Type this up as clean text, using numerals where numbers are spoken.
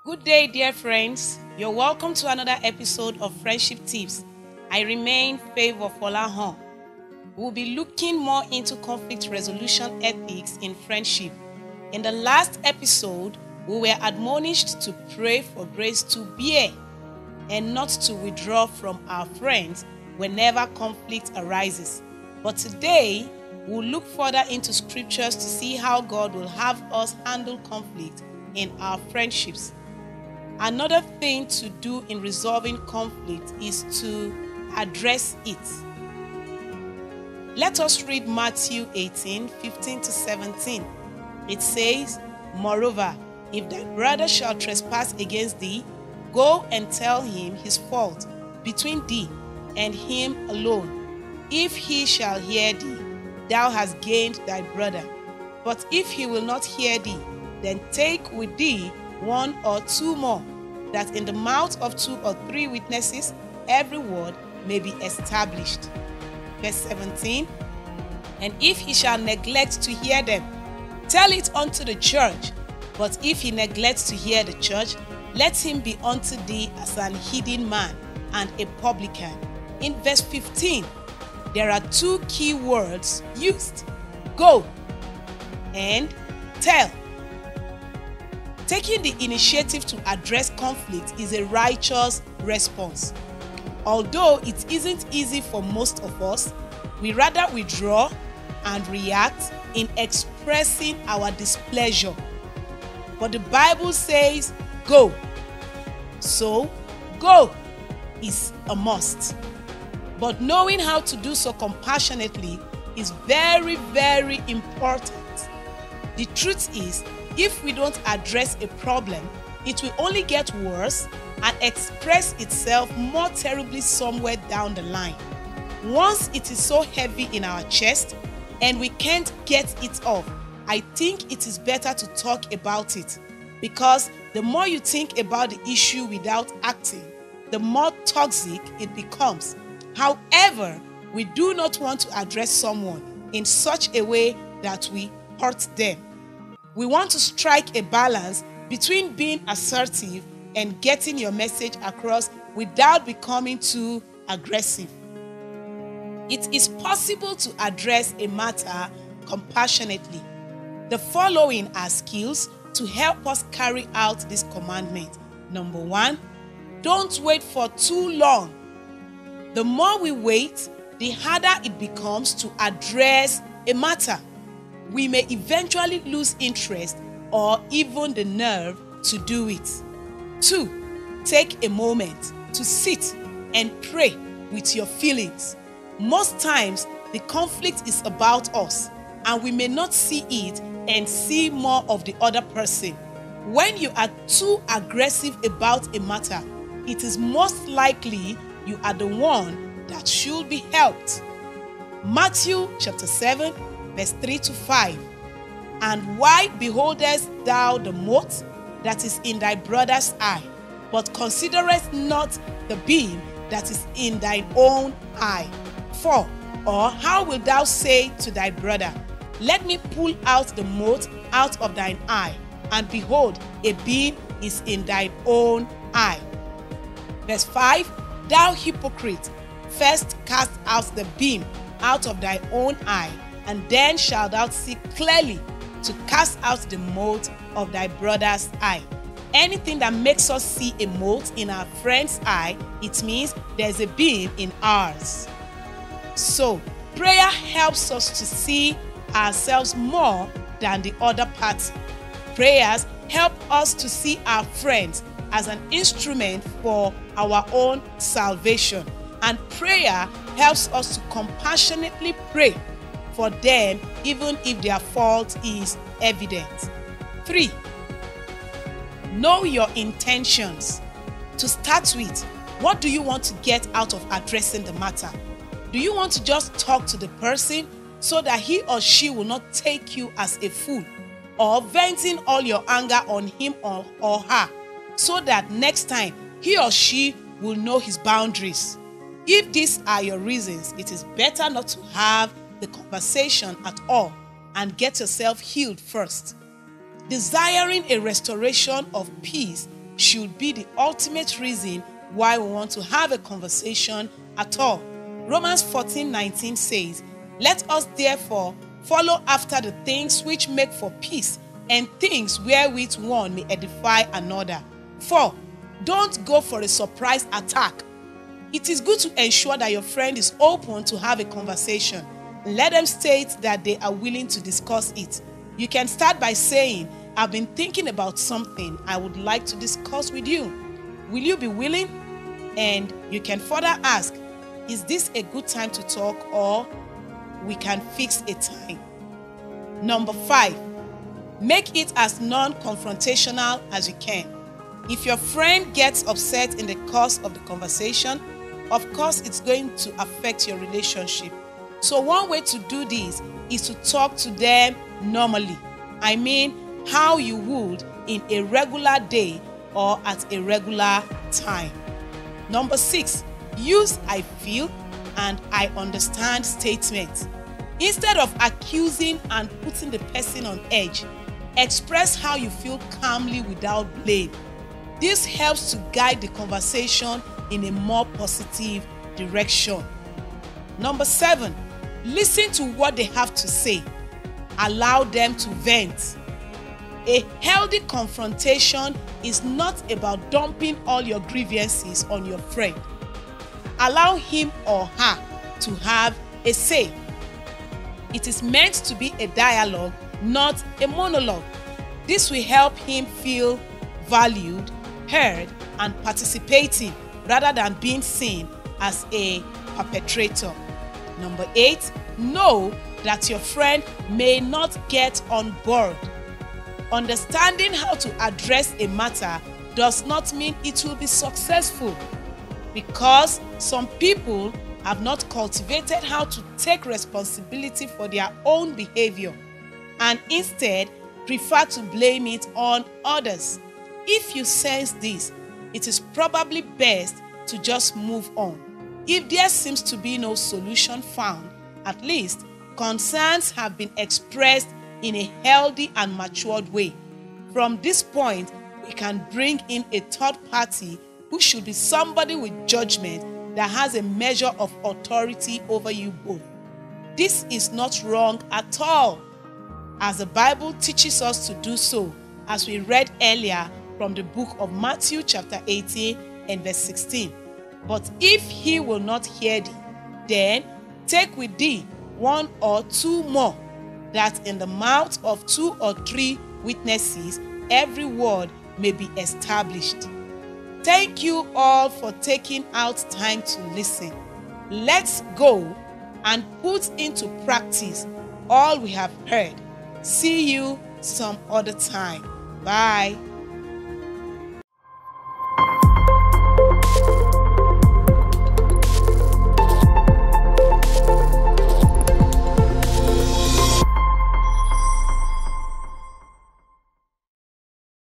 Good day, dear friends. You're welcome to another episode of Friendship Tips. I remain Favor Folahon. We'll be looking more into conflict resolution ethics in friendship. In the last episode, we were admonished to pray for grace to bear and not to withdraw from our friends whenever conflict arises. But today, we'll look further into scriptures to see how God will have us handle conflict in our friendships. Another thing to do in resolving conflict is to address it. Let us read Matthew 18:15-17. It says, "Moreover, if thy brother shall trespass against thee, go and tell him his fault between thee and him alone. If he shall hear thee, thou hast gained thy brother. But if he will not hear thee, then take with thee one or two more, that in the mouth of 2 or 3 witnesses every word may be established." Verse 17, "And if he shall neglect to hear them, tell it unto the church. But if he neglects to hear the church, let him be unto thee as an hidden man and a publican." In verse 15, there are 2 key words used: go and tell. Taking the initiative to address conflict is a righteous response. Although it isn't easy for most of us, we rather withdraw and react in expressing our displeasure. But the Bible says go. So, go is a must. But knowing how to do so compassionately is very, very important. The truth is, if we don't address a problem, it will only get worse and express itself more terribly somewhere down the line. Once it is so heavy in our chest and we can't get it off, I think it is better to talk about it, because the more you think about the issue without acting, the more toxic it becomes. However, we do not want to address someone in such a way that we hurt them. We want to strike a balance between being assertive and getting your message across without becoming too aggressive. It is possible to address a matter compassionately. The following are skills to help us carry out this commandment. Number 1, don't wait for too long. The more we wait, the harder it becomes to address a matter. We may eventually lose interest or even the nerve to do it. 2, take a moment to sit and pray with your feelings. Most times, the conflict is about us, and we may not see it and see more of the other person. When you are too aggressive about a matter, it is most likely you are the one that should be helped. Matthew chapter 7, verse 3-5. "And why beholdest thou the mote that is in thy brother's eye, but considerest not the beam that is in thine own eye? 4, or how wilt thou say to thy brother, Let me pull out the mote out of thine eye, and behold, a beam is in thine own eye?" Verse 5, "Thou hypocrite, first cast out the beam out of thy own eye, and then shalt thou see clearly to cast out the mote of thy brother's eye." Anything that makes us see a mote in our friend's eye, it means there's a beam in ours. So, prayer helps us to see ourselves more than the other party. Prayers help us to see our friends as an instrument for our own salvation. And prayer helps us to compassionately pray for them even if their fault is evident. 3, know your intentions. To start with, what do you want to get out of addressing the matter? Do you want to just talk to the person so that he or she will not take you as a fool, or venting all your anger on him or her so that next time he or she will know his boundaries? If these are your reasons, it is better not to have the conversation at all and get yourself healed first. Desiring a restoration of peace should be the ultimate reason why we want to have a conversation at all. Romans 14:19 says, "Let us therefore follow after the things which make for peace, and things wherewith one may edify another." 4. Don't go for a surprise attack. It is good to ensure that your friend is open to have a conversation. Let them state that they are willing to discuss it. You can start by saying, "I've been thinking about something I would like to discuss with you. Will you be willing?" And you can further ask, "Is this a good time to talk, or we can fix a time?" Number 5, make it as non-confrontational as you can. If your friend gets upset in the course of the conversation, of course it's going to affect your relationship. So one way to do this is to talk to them normally. I mean, how you would in a regular day or at a regular time. Number 6, use "I feel" and "I understand" statements. Instead of accusing and putting the person on edge, express how you feel calmly without blame. This helps to guide the conversation in a more positive direction. Number 7, listen to what they have to say. Allow them to vent. A healthy confrontation is not about dumping all your grievances on your friend. Allow him or her to have a say. It is meant to be a dialogue, not a monologue. This will help him feel valued, heard, and participating rather than being seen as a perpetrator. Number 8, know that your friend may not get on board. Understanding how to address a matter does not mean it will be successful, because some people have not cultivated how to take responsibility for their own behavior and instead prefer to blame it on others. If you sense this, it is probably best to just move on. If there seems to be no solution found, at least concerns have been expressed in a healthy and matured way. From this point, we can bring in a third party who should be somebody with judgment that has a measure of authority over you both. This is not wrong at all, as the Bible teaches us to do so, as we read earlier from the book of Matthew chapter 18 and verse 16. "But if he will not hear thee, then take with thee 1 or 2 more, that in the mouth of 2 or 3 witnesses every word may be established." Thank you all for taking out time to listen. Let's go and put into practice all we have heard. See you some other time. Bye.